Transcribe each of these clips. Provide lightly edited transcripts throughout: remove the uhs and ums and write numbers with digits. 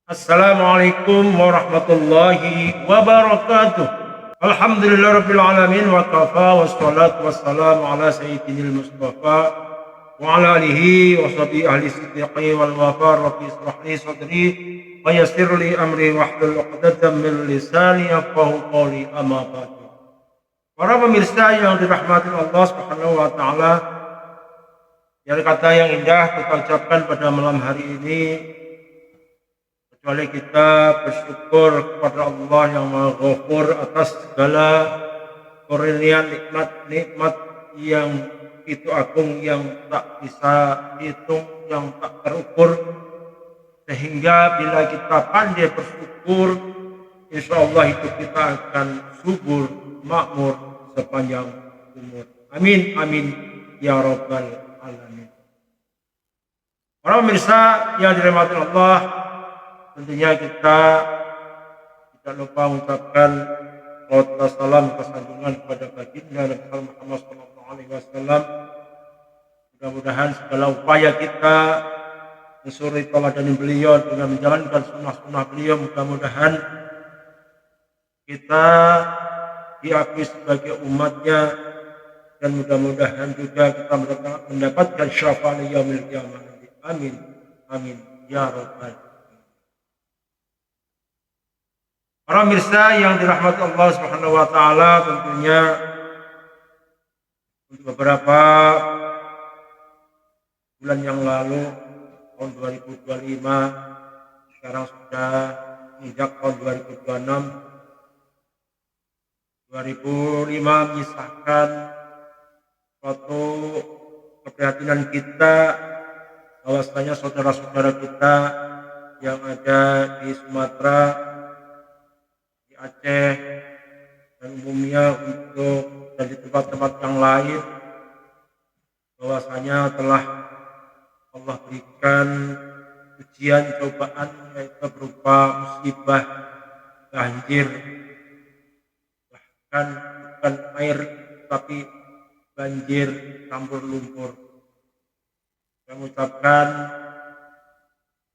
Assalamualaikum warahmatullahi wabarakatuh. Alhamdulillahirabbil alamin wa kafa wassalatu wassalamu ala sayyidil mustafa wa ala alihi wa sahbihi ahli siddiqi wal wafar rabbi israh li sadri wa yassir li amri wahlul 'uqdatam min lisani yafqahu qawli amma ba'du. Para pemirsa yang dirahmati Allah Subhanahu wa taala, yang kata yang indah kita ucapkan pada malam hari ini kecuali kita bersyukur kepada Allah yang Maha Ghafur atas segala kurnia nikmat-nikmat yang itu agung, yang tak bisa dihitung, yang tak terukur, sehingga bila kita pandai bersyukur, insya Allah hidup kita akan subur, makmur sepanjang umur. Amin, amin, ya rabbal alamin. Para pemirsa yang dirahmati Allah, tentunya kita tidak lupa mengucapkan salawat salam kesanjungan kepada baginda Nabi Muhammad SAW. Mudah-mudahan segala upaya kita mensuri teladan beliau dengan menjalankan sunnah-sunnah beliau, mudah-mudahan kita diakui sebagai umatnya, dan mudah-mudahan juga kita mendapatkan syafaat yaumil qiyamah. Amin, amin, ya rabbal. Para pemirsa yang dirahmati Allah Subhanahu wa taala, tentunya untuk beberapa bulan yang lalu, tahun 2025, sekarang sudah menginjak tahun 2026. 2005 menyisakan suatu keprihatinan kita bahwasanya saudara-saudara kita yang ada di Sumatera, Aceh, dan umumnya untuk dan di tempat-tempat yang lain, bahwasanya telah Allah berikan ujian cobaan, yaitu berupa musibah banjir, bahkan bukan air tapi banjir campur lumpur. Saya mengucapkan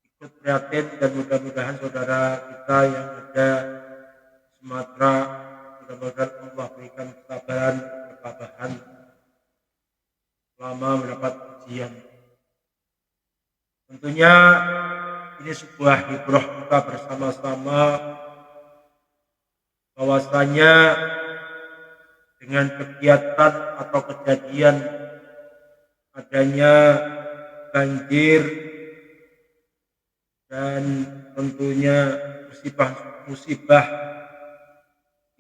ikut prihatin, dan mudah-mudahan saudara kita yang ada Sumatera, mudah-mudahan Allah berikan kesabaran, ketabahan selama mendapat ujian. Tentunya ini sebuah ibrah kita bersama-sama, bahwasanya dengan kegiatan atau kejadian adanya banjir dan tentunya musibah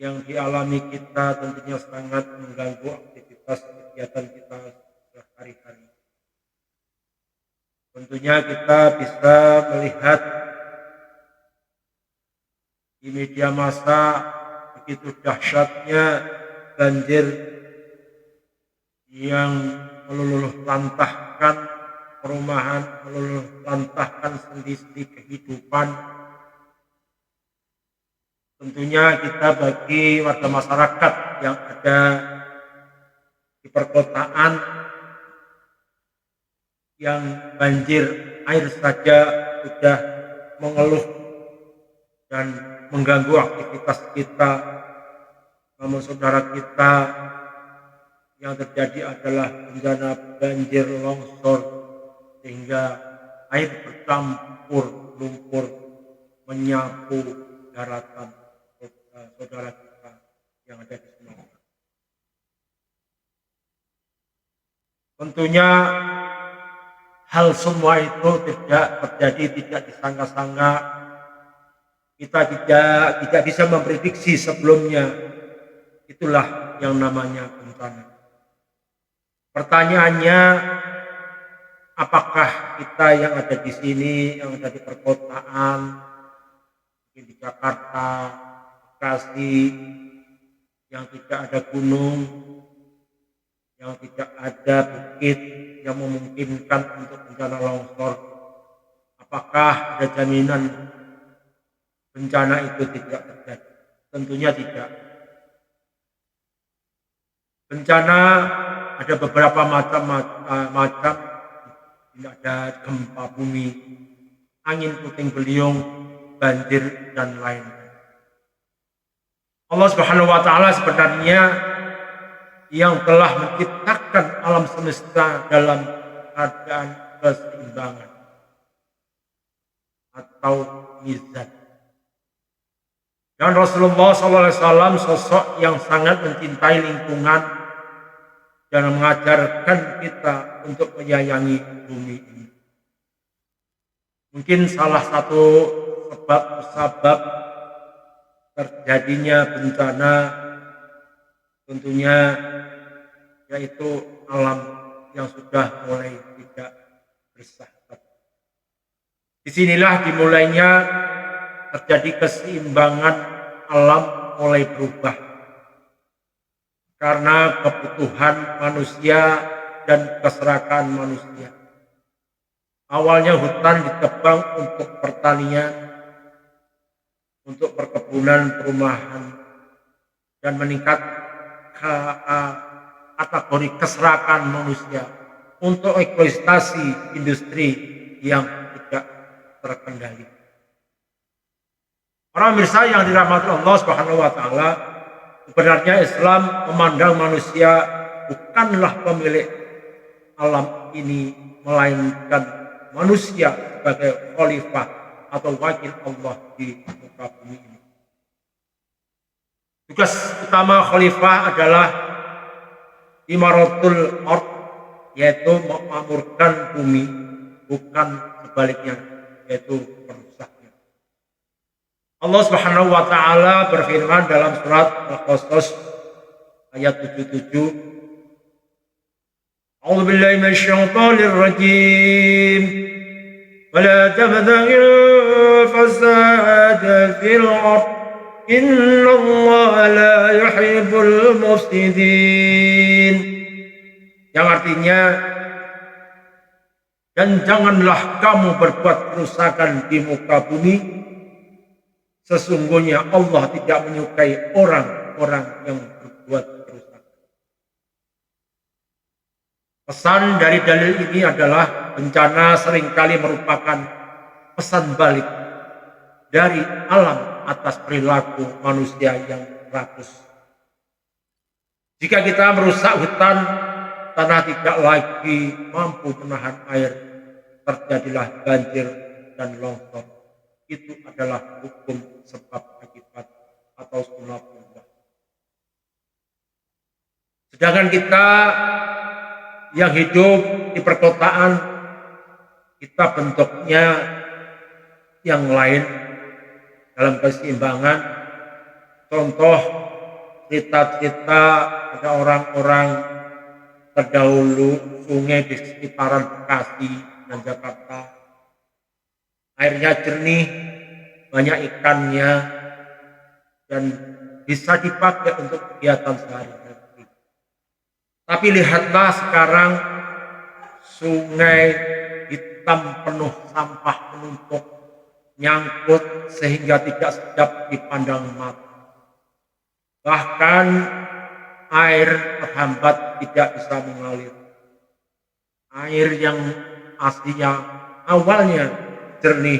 yang dialami kita, tentunya sangat mengganggu aktivitas kegiatan kita sehari-hari. Tentunya kita bisa melihat di media massa begitu dahsyatnya banjir yang meluluh lantahkan perumahan, meluluh lantahkan sendi-sendi kehidupan. Tentunya kita bagi warga masyarakat yang ada di perkotaan, yang banjir air saja sudah mengeluh dan mengganggu aktivitas kita, namun saudara kita yang terjadi adalah bencana banjir longsor, sehingga air bercampur lumpur menyapu daratan saudara kita yang ada di Sumatera. Tentunya hal semua itu tidak terjadi, tidak disangka-sangka. Kita tidak bisa memprediksi sebelumnya. Itulah yang namanya bencana. Pertanyaannya, apakah kita yang ada di sini, yang ada di perkotaan, mungkin di Jakarta, Bekasi, yang tidak ada gunung, yang tidak ada bukit yang memungkinkan untuk bencana longsor, apakah ada jaminan bencana itu tidak terjadi? Tentunya tidak. Bencana ada beberapa macam, tidak ada gempa bumi, angin puting beliung, banjir dan lain. Allah Subhanahu wa taala sebenarnya yang telah menciptakan alam semesta dalam keadaan keseimbangan atau mizan. Dan Rasulullah SAW sosok yang sangat mencintai lingkungan dan mengajarkan kita untuk menyayangi bumi ini. Mungkin salah satu sebab terjadinya bencana tentunya yaitu alam yang sudah mulai tidak bersahabat. Disinilah dimulainya terjadi keseimbangan alam mulai berubah karena kebutuhan manusia dan keserakahan manusia. Awalnya hutan ditebang untuk pertanian, untuk perkebunan, perumahan, dan meningkat kategori keserakahan manusia untuk eksploitasi industri yang tidak terkendali. Para pemirsa yang dirahmati Allah Subhanahu wa taala, sebenarnya Islam memandang manusia bukanlah pemilik alam ini, melainkan manusia sebagai khalifah atau wakil Allah di muka bumi ini. Tugas utama khalifah adalah imaratul ard, yaitu memakmurkan bumi, bukan sebaliknya, yaitu merusaknya. Allah Subhanahu wa taala berfirman dalam surat Al-Qasas ayat 77, A'udzu billahi minasyaitonir rajim. Wala tabghil fasada fil ard. Innallaha la yuhibbul mufsidin. Yang artinya, dan janganlah kamu berbuat kerusakan di muka bumi. Sesungguhnya Allah tidak menyukai orang-orang yang berbuat kerusakan. Pesan dari dalil ini adalah bencana seringkali merupakan pesan balik dari alam atas perilaku manusia yang rakus. Jika kita merusak hutan, tanah tidak lagi mampu menahan air, terjadilah banjir dan longsor. Itu adalah hukum sebab akibat atau sunatullah. Sedangkan kita yang hidup di perkotaan, kita bentuknya yang lain dalam keseimbangan. Contoh cerita-cerita ada orang-orang terdahulu, sungai di sekitaran Bekasi dan Jakarta, airnya jernih, banyak ikannya, dan bisa dipakai untuk kegiatan sehari-hari. Tapi lihatlah sekarang sungai hitam penuh sampah menumpuk, nyangkut sehingga tidak sedap dipandang mata. Bahkan air terhambat, tidak bisa mengalir. Air yang aslinya awalnya jernih,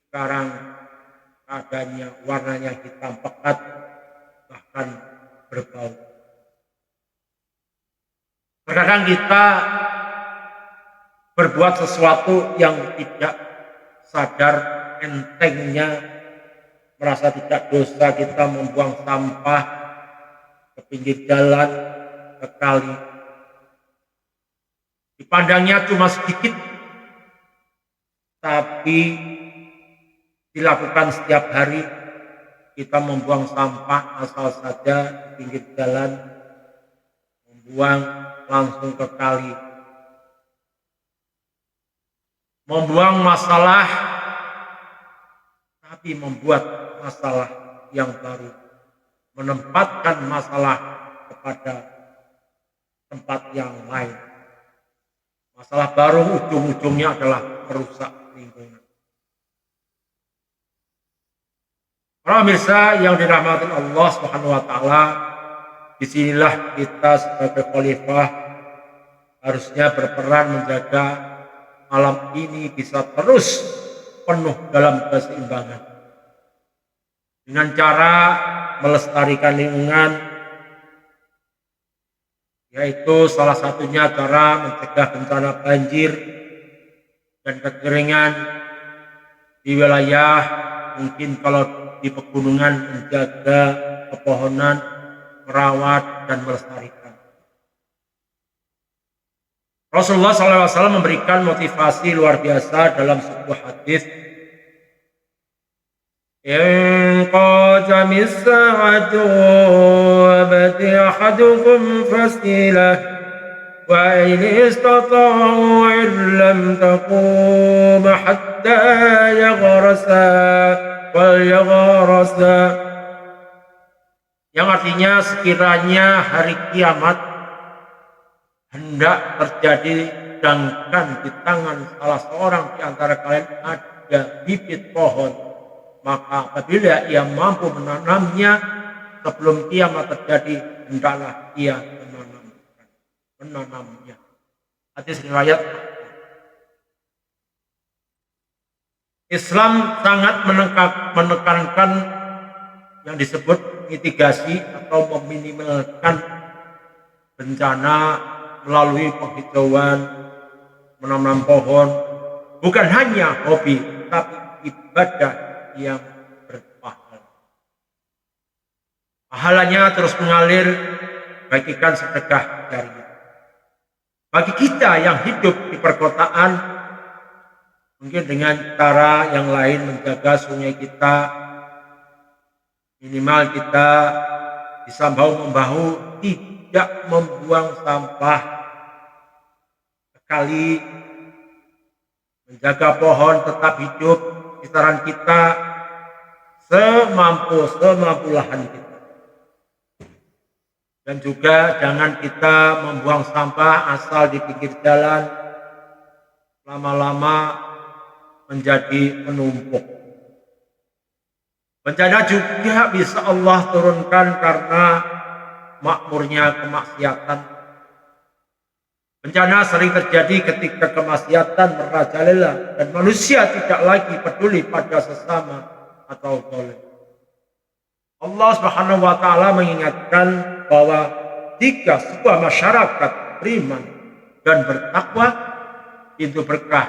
sekarang keadaannya warnanya hitam pekat, bahkan berbau. Terkadang kita berbuat sesuatu yang tidak sadar entengnya, merasa tidak dosa, kita membuang sampah ke pinggir jalan, ke kali. Dipandangnya cuma sedikit, tapi dilakukan setiap hari. Kita membuang sampah asal saja di pinggir jalan, membuang langsung ke kali, membuang masalah, tapi membuat masalah yang baru, menempatkan masalah kepada tempat yang lain. Masalah baru ujung-ujungnya adalah merusak lingkungan. Para pemirsa yang dirahmati Allah Subhanahu wa taala, disinilah kita sebagai khalifah harusnya berperan menjaga alam ini bisa terus penuh dalam keseimbangan. Dengan cara melestarikan lingkungan, yaitu salah satunya cara mencegah bencana banjir dan kekeringan di wilayah, mungkin kalau di pegunungan menjaga pepohonan, merawat dan melestarikan. Rasulullah SAW memberikan motivasi luar biasa dalam sebuah hadis. In qadamis sa'atu abati ahadukum fasilah wa in istata'u illam taqum hatta yaghrasa wal yaghrasa, yang artinya sekiranya hari kiamat hendak terjadi sedangkan di tangan salah seorang di antara kalian ada bibit pohon, maka apabila ia mampu menanamnya sebelum kiamat terjadi, hendaklah ia menanamnya. Hadis riwayat Islam sangat menekankan yang disebut mitigasi atau meminimalkan bencana melalui penghijauan, menanam pohon, bukan hanya hobi, tapi ibadah yang berpahala. Pahalanya terus mengalir bagikan sedekah jariah. Bagi kita yang hidup di perkotaan, mungkin dengan cara yang lain menjaga sungai kita, minimal kita bisa bahu-membahu, tidak membuang sampah sekali, menjaga pohon tetap hidup di sekitaran kita semampu lahan kita. Dan juga jangan kita membuang sampah asal di pinggir jalan, lama-lama menjadi penumpuk. Bencana juga bisa Allah turunkan karena makmurnya kemaksiatan. Bencana sering terjadi ketika kemaksiatan merajalela dan manusia tidak lagi peduli pada sesama atau zalim. Allah Subhanahu wa taala mengingatkan bahwa jika sebuah masyarakat beriman dan bertakwa, itu berkah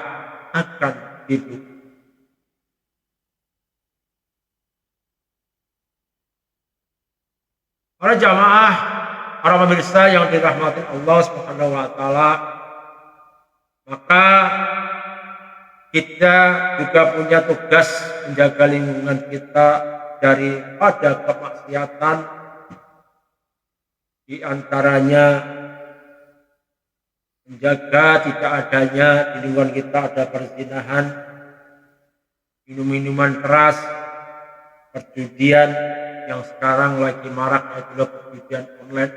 akan dibuka. Para jamaah, para pemirsa yang dirahmati Allah Subhanahu wa taala, maka kita juga punya tugas menjaga lingkungan kita daripada kemaksiatan, di antaranya menjaga tidak adanya di lingkungan kita ada perzinahan, minum-minuman keras, perjudian yang sekarang lagi marak adalah perjudian online.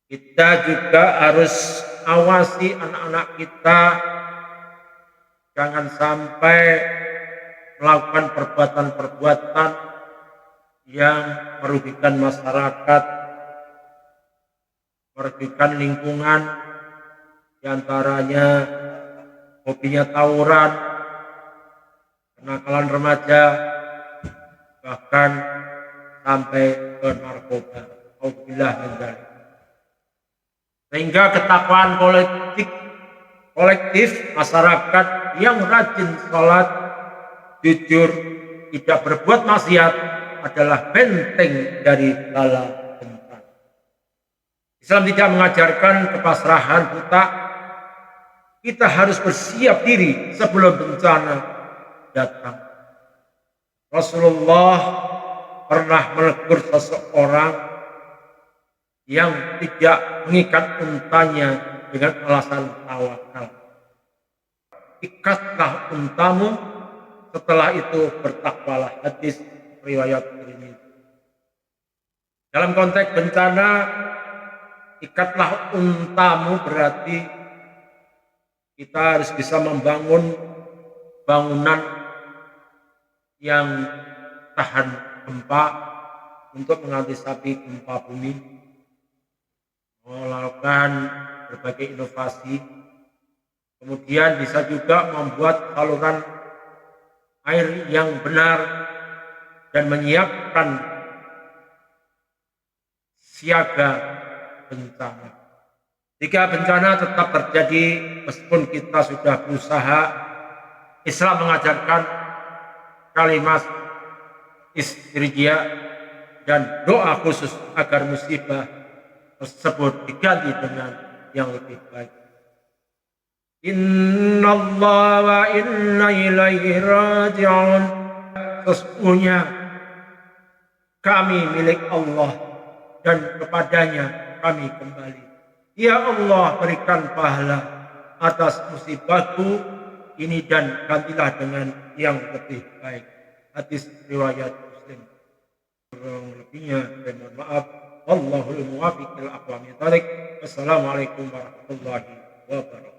Kita juga harus awasi anak-anak kita jangan sampai melakukan perbuatan-perbuatan yang merugikan masyarakat, merugikan lingkungan, diantaranya hobinya tawuran, kenakalan remaja, bahkan sampai ke narkoba. Alhamdulillah menjadi. Sehingga ketakwaan kolektif masyarakat yang rajin sholat, jujur, tidak berbuat maksiat adalah benteng dari bala bencana. Islam tidak mengajarkan kepasrahan buta. Kita harus bersiap diri sebelum bencana datang. Rasulullah pernah menegur seseorang yang tidak mengikat untanya dengan alasan tawakal. Ikatlah untamu, setelah itu bertakwalah. Hadis riwayat Tirmidzi. Dalam konteks bencana, ikatlah untamu berarti kita harus bisa membangun bangunan yang tahan gempa untuk mengantisipasi gempa bumi, melakukan berbagai inovasi Kemudian bisa juga membuat saluran air yang benar dan menyiapkan siaga bencana. Jika bencana tetap terjadi meskipun kita sudah berusaha, Islam mengajarkan kalimat istirja dan doa khusus agar musibah tersebut diganti dengan yang lebih baik. Innallaha wa inna ilaihi raji'un. Sesungguhnya kami milik Allah dan kepadanya kami kembali. Ya Allah, berikan pahala atas musibahku ini dan gantilah dengan yang lebih baik. Hadis riwayat Muslim. Kurang lebihnya saya mohon maaf. Wallahul muwaffiq ila aqwamit thoriq. Wassalamualaikum warahmatullahi wabarakatuh.